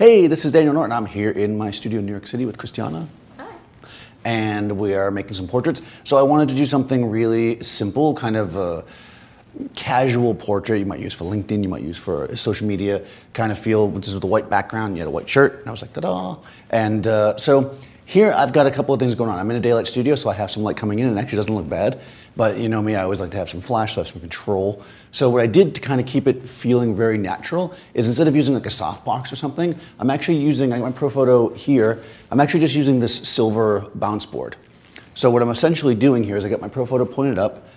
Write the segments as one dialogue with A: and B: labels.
A: Hey, this is Daniel Norton. I'm here in my studio in New York City with Christiana.
B: Hi.
A: And we are making some portraits. So I wanted to do something really simple, kind of a casual portrait you might use for LinkedIn, you might use for social media, kind of feel, which is with a white background, you had a white shirt, and I was like, ta-da. And so here I've got a couple of things going on. I'm in a daylight studio, so I have some light coming in, and it actually doesn't look bad. But you know me, I always like to have some flash, so I have some control. So what I did to kind of keep it feeling very natural is instead of using like a softbox or something, I'm actually using, I got my Profoto here, I'm actually just using this silver bounce board. So what I'm essentially doing here is I got my Profoto pointed up,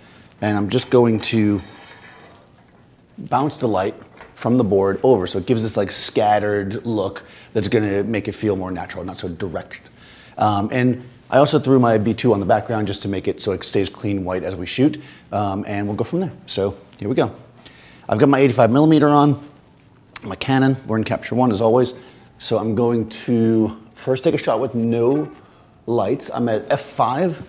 A: and I'm just going to bounce the light from the board over, so it gives this like scattered look that's gonna make it feel more natural, not so direct. And I also threw my B2 on the background just to make it so it stays clean white as we shoot, and we'll go from there. So here we go. I've got my 85mm on, my Canon, we're in Capture One as always. So I'm going to first take a shot with no lights. I'm at f5,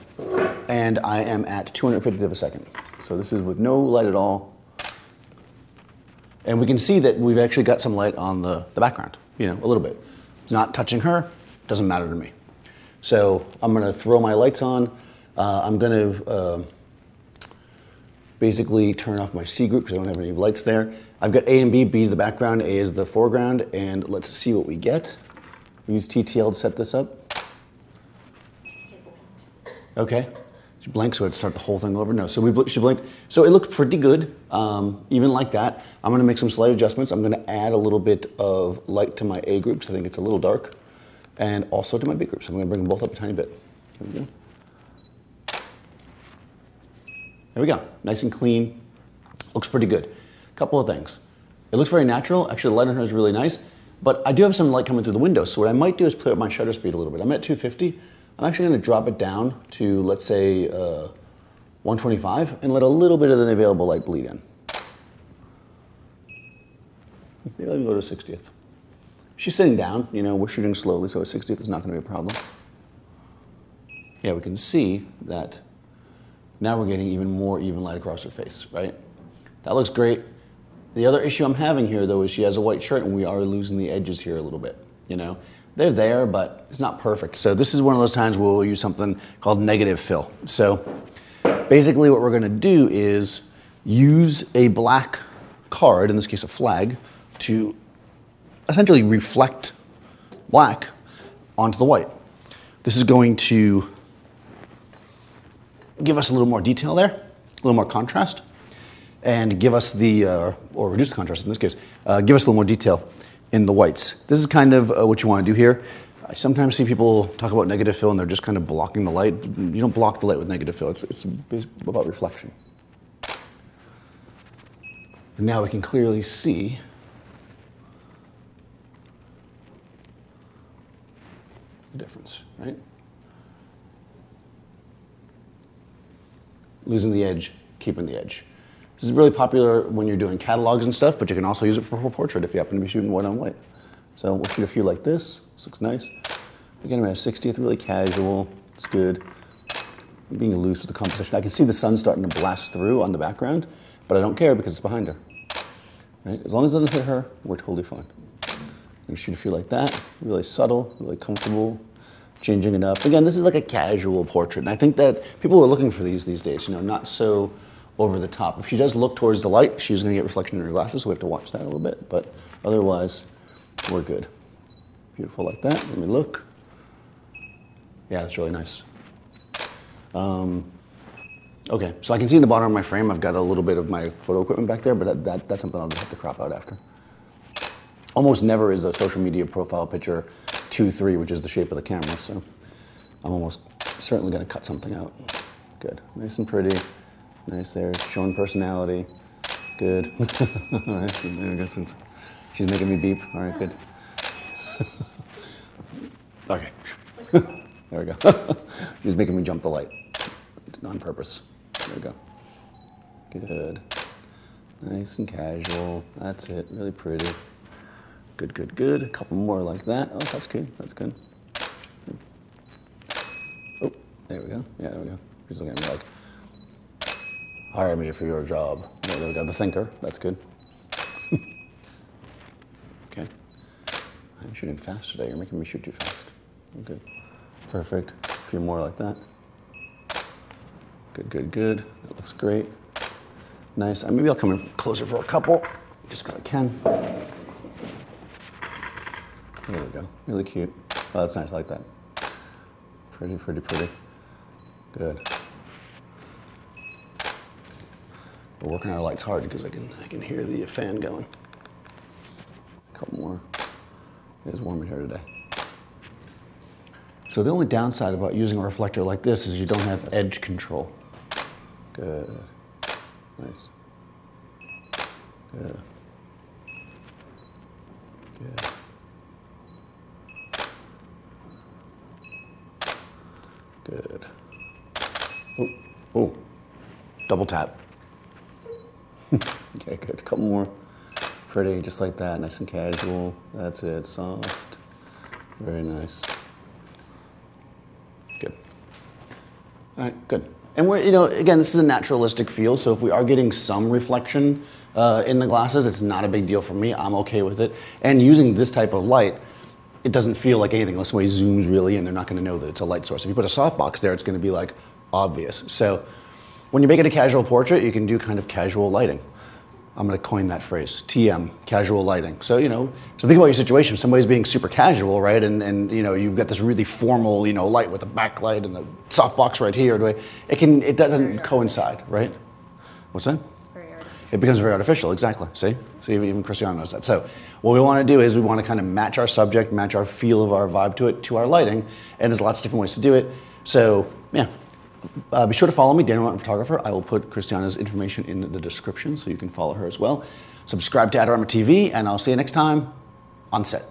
A: and I am at 250th of a second. So this is with no light at all. And we can see that we've actually got some light on the background, you know, a little bit. It's not touching her, doesn't matter to me. So I'm gonna throw my lights on. I'm gonna basically turn off my C group because I don't have any lights there. I've got A and B, B is the background, A is the foreground, and let's see what we get. Use TTL to set this up. Okay, she blinked, so I'd start the whole thing over. No, so she blinked. So it looked pretty good, even like that. I'm gonna make some slight adjustments. I'm gonna add a little bit of light to my A group, so I think it's a little dark, and also to my B group. So I'm gonna bring them both up a tiny bit. Here we go. There we go, nice and clean. Looks pretty good. Couple of things. It looks very natural. Actually, the light on her is really nice, but I do have some light coming through the window. So what I might do is play with my shutter speed a little bit. I'm at 250. I'm actually gonna drop it down to, let's say, 125 and let a little bit of the available light bleed in. Maybe I'll go to 60th. She's sitting down, you know, we're shooting slowly, so a 60th is not gonna be a problem. Yeah, we can see that now we're getting even more even light across her face, right? That looks great. The other issue I'm having here, though, is she has a white shirt and we are losing the edges here a little bit, you know? They're there, but it's not perfect. So this is one of those times where we'll use something called negative fill. So basically what we're gonna do is use a black card, in this case a flag, to essentially reflect black onto the white. This is going to give us a little more detail there, a little more contrast, and give us the, or reduce the contrast in this case, give us a little more detail in the whites. This is kind of what you want to do here. I sometimes see people talk about negative fill and they're just kind of blocking the light. You don't block the light with negative fill, it's about reflection. And now we can clearly see the difference, right? Losing the edge, keeping the edge. This is really popular when you're doing catalogs and stuff, but you can also use it for portrait if you happen to be shooting white on white. So we'll shoot a few like this. This looks nice. Again, I'm at a 60th, really casual. It's good. I'm being loose with the composition. I can see the sun starting to blast through on the background, but I don't care because it's behind her. Right? As long as it doesn't hit her, we're totally fine. I'm gonna shoot a few like that. Really subtle, really comfortable. Changing it up. Again, this is like a casual portrait, and I think that people are looking for these days, you know, not so over the top. If she does look towards the light, she's gonna get reflection in her glasses, so we have to watch that a little bit, but otherwise, we're good. Beautiful like that. Let me look. Yeah, that's really nice. Okay, so I can see in the bottom of my frame, I've got a little bit of my photo equipment back there, but that's something I'll just have to crop out after. Almost never is a social media profile picture 2:3, which is the shape of the camera, so I'm almost certainly gonna cut something out. Good, nice and pretty. Nice there, showing personality. Good. All right, I guess she's making me beep. All right, good. Okay. There we go. She's making me jump the light on purpose. There we go. Good. Nice and casual. That's it, really pretty. Good, good, good. A couple more like that. Oh, that's good, that's good. Oh, there we go. Yeah, there we go. She's looking at me like, hire me for your job. There we go, the thinker, that's good. Okay. I'm shooting fast today. You're making me shoot too fast. Good. Perfect. A few more like that. Good, good, good. That looks great. Nice. Maybe I'll come in closer for a couple, just because I can. There we go. Really cute. Oh, that's nice. I like that. Pretty, pretty, pretty. Good. We're working our lights hard because I can hear the fan going. A couple more. It is warm in here today. So the only downside about using a reflector like this is you don't have edge control. Good. Nice. Good. Good. Good. Oh, oh. Double tap. Okay, good. A couple more. Pretty, just like that. Nice and casual. That's it. Soft. Very nice. Good. All right, good. And we're, again, this is a naturalistic feel, so if we are getting some reflection in the glasses, it's not a big deal for me. I'm okay with it. And using this type of light, it doesn't feel like anything unless somebody zooms really in, they're not going to know that it's a light source. If you put a softbox there, it's going to be like obvious. So when you make it a casual portrait, you can do kind of casual lighting. I'm going to coin that phrase, TM, casual lighting. So, so think about your situation. Somebody's being super casual, right? And you've got this really formal, light with a backlight and the softbox right here. It doesn't coincide, right? What's that?
B: It's very artificial.
A: It becomes very artificial, exactly. See, even Christiana knows that. So what we want to do is we want to kind of match our subject, match our feel of our vibe to it, to our lighting. And there's lots of different ways to do it. So, yeah. Be sure to follow me, Daniel Norton Photographer. I will put Christiana's information in the description so you can follow her as well. Subscribe to Adorama TV, and I'll see you next time on set.